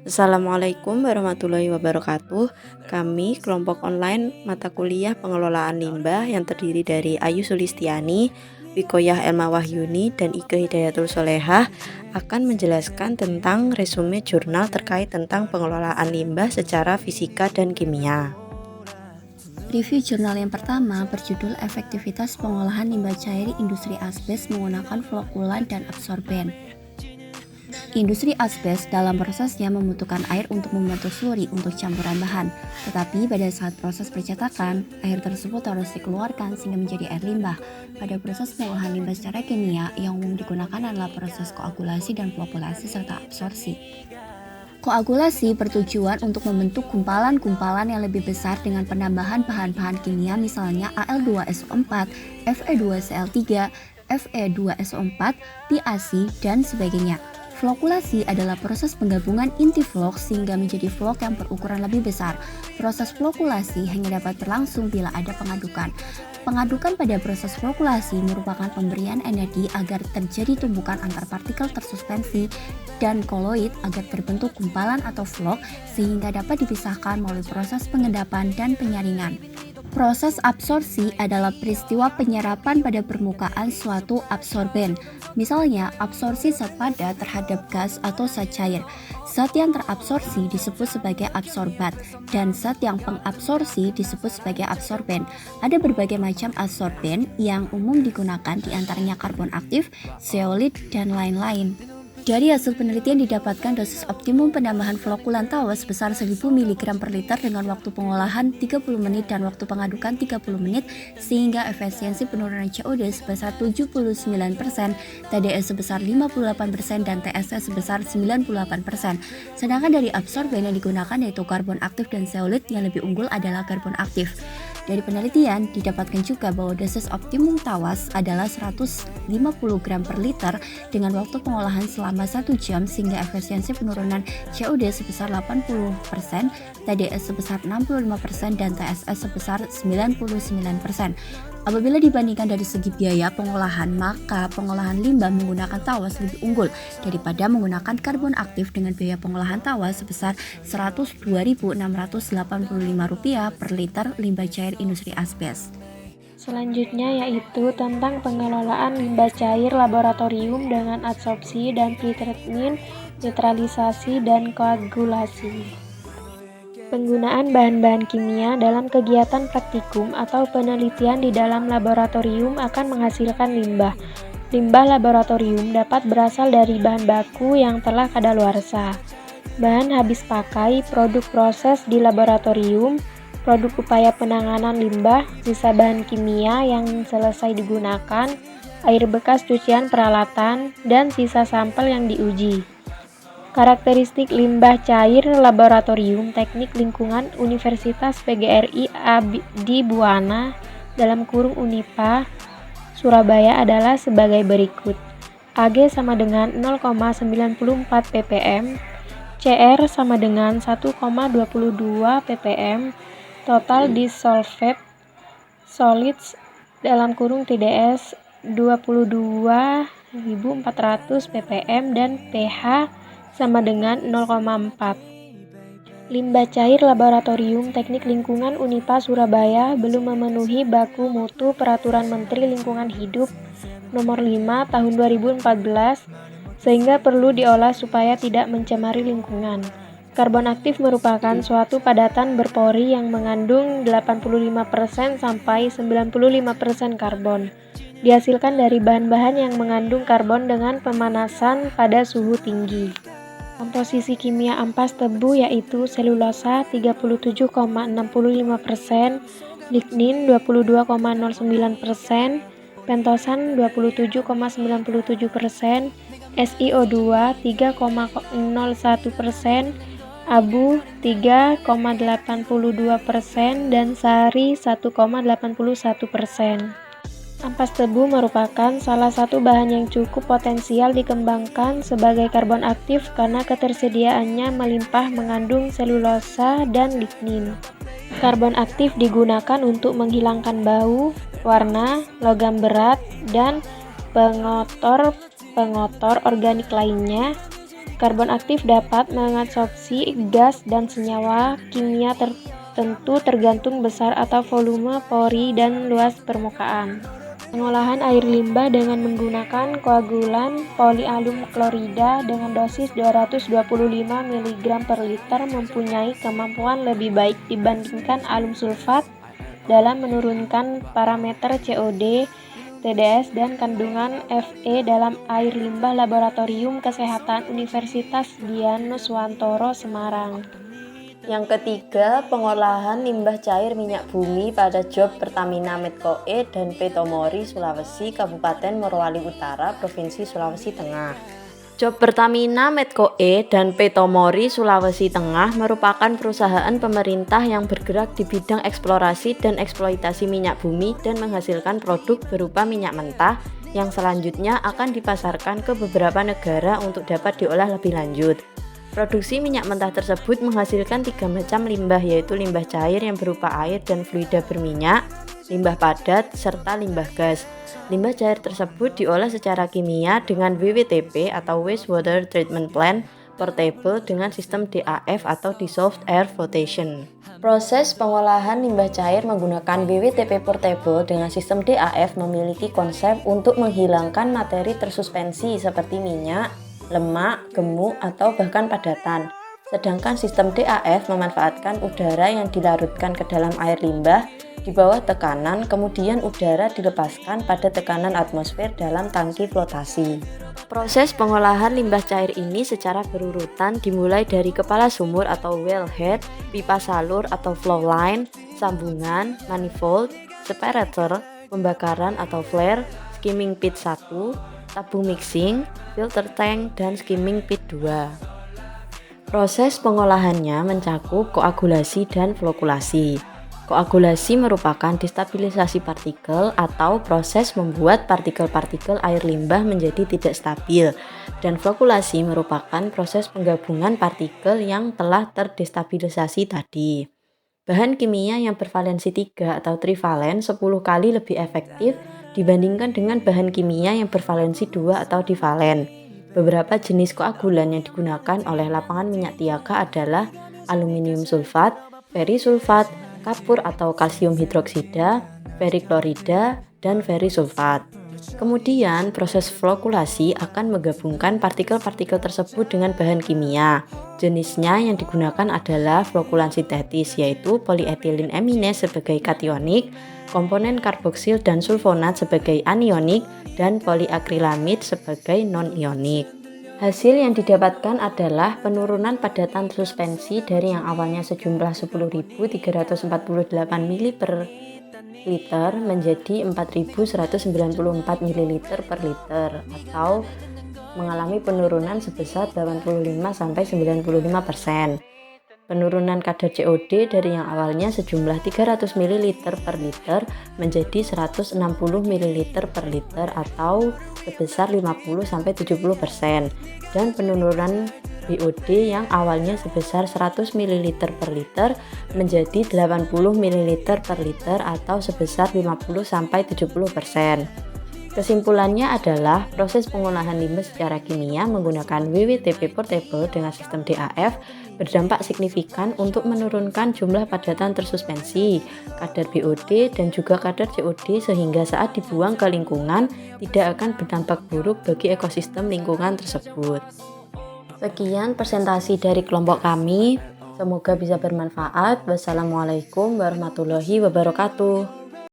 Assalamualaikum warahmatullahi wabarakatuh. Kami kelompok online mata kuliah pengelolaan limbah yang terdiri dari Ayu Sulistiani, Wikoyah Elma Wahyuni, dan Ike Hidayatul Solehah akan menjelaskan tentang resume jurnal terkait tentang pengelolaan limbah secara fisika dan kimia. Review jurnal yang pertama berjudul Efektivitas Pengolahan Limbah Cair Industri Asbes Menggunakan Flokulan dan Absorben. Industri asbes dalam prosesnya membutuhkan air untuk membentuk sluri untuk campuran bahan, tetapi pada saat proses percetakan, air tersebut harus dikeluarkan sehingga menjadi air limbah. Pada proses pengolahan limbah secara kimia, yang umum digunakan adalah proses koagulasi dan flokulasi serta absorpsi. Koagulasi bertujuan untuk membentuk gumpalan-gumpalan yang lebih besar dengan penambahan bahan-bahan kimia misalnya Al2SO4, Fe2Cl3, Fe2SO4, PaC, dan sebagainya. Flokulasi adalah proses penggabungan inti flok sehingga menjadi flok yang berukuran lebih besar. Proses flokulasi hanya dapat berlangsung bila ada pengadukan. Pengadukan pada proses flokulasi merupakan pemberian energi agar terjadi tumbukan antar partikel tersuspensi dan koloid agar terbentuk gumpalan atau flok sehingga dapat dipisahkan melalui proses pengendapan dan penyaringan. Proses absorpsi adalah peristiwa penyerapan pada permukaan suatu absorben. Misalnya, absorpsi zat padat terhadap gas atau zat cair. Zat yang terabsorpsi disebut sebagai absorbat, dan zat yang pengabsorpsi disebut sebagai absorben. Ada berbagai macam absorben yang umum digunakan di antaranya karbon aktif, zeolit, dan lain-lain. Dari hasil penelitian didapatkan dosis optimum penambahan flokulan tawa sebesar 1000 mg per liter dengan waktu pengolahan 30 menit dan waktu pengadukan 30 menit sehingga efisiensi penurunan COD sebesar 79%, TDS sebesar 58% dan TSS sebesar 98%. Sedangkan dari absorben yang digunakan yaitu karbon aktif dan zeolit yang lebih unggul adalah karbon aktif. Dari penelitian didapatkan juga bahwa dosis optimum tawas adalah 150 gram per liter dengan waktu pengolahan selama 1 jam sehingga efisiensi penurunan COD sebesar 80%, TDS sebesar 65% dan TSS sebesar 99%. Apabila dibandingkan dari segi biaya pengolahan, maka pengolahan limbah menggunakan tawas lebih unggul daripada menggunakan karbon aktif dengan biaya pengolahan tawas sebesar Rp102.685 per liter limbah cair industri asbes. Selanjutnya yaitu tentang pengelolaan limbah cair laboratorium dengan adsorpsi dan pretreatment, neutralisasi, dan koagulasi. Penggunaan bahan-bahan kimia dalam kegiatan praktikum atau penelitian di dalam laboratorium akan menghasilkan limbah. Limbah laboratorium dapat berasal dari bahan baku yang telah kadaluarsa, bahan habis pakai, produk proses di laboratorium, produk upaya penanganan limbah, sisa bahan kimia yang selesai digunakan, air bekas cucian peralatan, dan sisa sampel yang diuji. Karakteristik limbah cair laboratorium Teknik Lingkungan Universitas PGRI Abdi Buana (Unipa) Surabaya adalah sebagai berikut. Ag sama dengan 0,94 ppm, Cr sama dengan 1,22 ppm, total dissolved solids (TDS 22.400 ppm dan pH sama dengan 0,4. Limbah cair laboratorium Teknik Lingkungan Unipa Surabaya belum memenuhi baku mutu Peraturan Menteri Lingkungan Hidup Nomor 5 Tahun 2014 sehingga perlu diolah supaya tidak mencemari lingkungan. Karbon aktif merupakan suatu padatan berpori yang mengandung 85% sampai 95% karbon. Dihasilkan dari bahan-bahan yang mengandung karbon dengan pemanasan pada suhu tinggi. Komposisi kimia ampas tebu yaitu selulosa 37,65%, lignin 22,09%, pentosan 27,97%, SiO2 3,01%, abu 3,82% dan sari 1,81%. Ampas tebu merupakan salah satu bahan yang cukup potensial dikembangkan sebagai karbon aktif karena ketersediaannya melimpah mengandung selulosa dan lignin. Karbon aktif digunakan untuk menghilangkan bau, warna, logam berat, dan pengotor organik lainnya. Karbon aktif dapat mengadsorpsi gas dan senyawa kimia tertentu tergantung besar atau volume pori dan luas permukaan. Pengolahan air limbah dengan menggunakan koagulan polialum klorida dengan dosis 225 mg per liter mempunyai kemampuan lebih baik dibandingkan alum sulfat dalam menurunkan parameter COD, TDS, dan kandungan Fe dalam air limbah Laboratorium Kesehatan Universitas Dianuswantoro Semarang. Yang ketiga, pengolahan limbah cair minyak bumi pada Job Pertamina Medco E dan Petomori Sulawesi, Kabupaten Morowali Utara, Provinsi Sulawesi Tengah. Job Pertamina Medco E dan Petomori Sulawesi Tengah merupakan perusahaan pemerintah yang bergerak di bidang eksplorasi dan eksploitasi minyak bumi dan menghasilkan produk berupa minyak mentah yang selanjutnya akan dipasarkan ke beberapa negara untuk dapat diolah lebih lanjut. Produksi minyak mentah tersebut menghasilkan 3 macam limbah, yaitu limbah cair yang berupa air dan fluida berminyak, limbah padat, serta limbah gas. Limbah cair tersebut diolah secara kimia dengan WWTP atau Wastewater Treatment Plant Portable dengan sistem DAF atau Dissolved Air Flotation. Proses pengolahan limbah cair menggunakan WWTP Portable dengan sistem DAF memiliki konsep untuk menghilangkan materi tersuspensi seperti minyak, lemak, gemuk, atau bahkan padatan. Sedangkan sistem DAF memanfaatkan udara yang dilarutkan ke dalam air limbah di bawah tekanan, kemudian udara dilepaskan pada tekanan atmosfer dalam tangki flotasi. Proses pengolahan limbah cair ini secara berurutan dimulai dari kepala sumur atau wellhead, pipa salur atau flow line, sambungan, manifold, separator, pembakaran atau flare, skimming pit 1, tabung mixing, filter tank, dan skimming pit 2. Proses pengolahannya mencakup koagulasi dan flokulasi. Koagulasi merupakan destabilisasi partikel atau proses membuat partikel-partikel air limbah menjadi tidak stabil, dan flokulasi merupakan proses penggabungan partikel yang telah terdestabilisasi tadi. Bahan kimia yang bervalensi 3 atau trivalen 10 kali lebih efektif dibandingkan dengan bahan kimia yang bervalensi 2 atau divalen. Beberapa jenis koagulan yang digunakan oleh lapangan minyak Tiaka adalah aluminium sulfat, ferisulfat, kapur atau kalsium hidroksida, feriklorida, dan ferisulfat. Kemudian proses flokulasi akan menggabungkan partikel-partikel tersebut dengan bahan kimia. Jenisnya yang digunakan adalah flokulan sintetis, yaitu polyethylene aminase sebagai kationik, komponen karboksil dan sulfonat sebagai anionik, dan poliakrilamid sebagai non-ionik. Hasil yang didapatkan adalah penurunan padatan suspensi dari yang awalnya sejumlah 10.348 mili per liter menjadi 4.194 ml per liter atau mengalami penurunan sebesar 85-95%. Penurunan kadar COD dari yang awalnya sejumlah 300 ml per liter menjadi 160 ml per liter atau sebesar 50-70%, dan penurunan BOD yang awalnya sebesar 100 ml per liter menjadi 80 ml per liter atau sebesar 50-70%. Kesimpulannya adalah proses pengolahan limbah secara kimia menggunakan WWTP Portable dengan sistem DAF berdampak signifikan untuk menurunkan jumlah padatan tersuspensi, kadar BOD, dan juga kadar COD sehingga saat dibuang ke lingkungan tidak akan berdampak buruk bagi ekosistem lingkungan tersebut. Sekian presentasi dari kelompok kami, semoga bisa bermanfaat. Wassalamualaikum warahmatullahi wabarakatuh.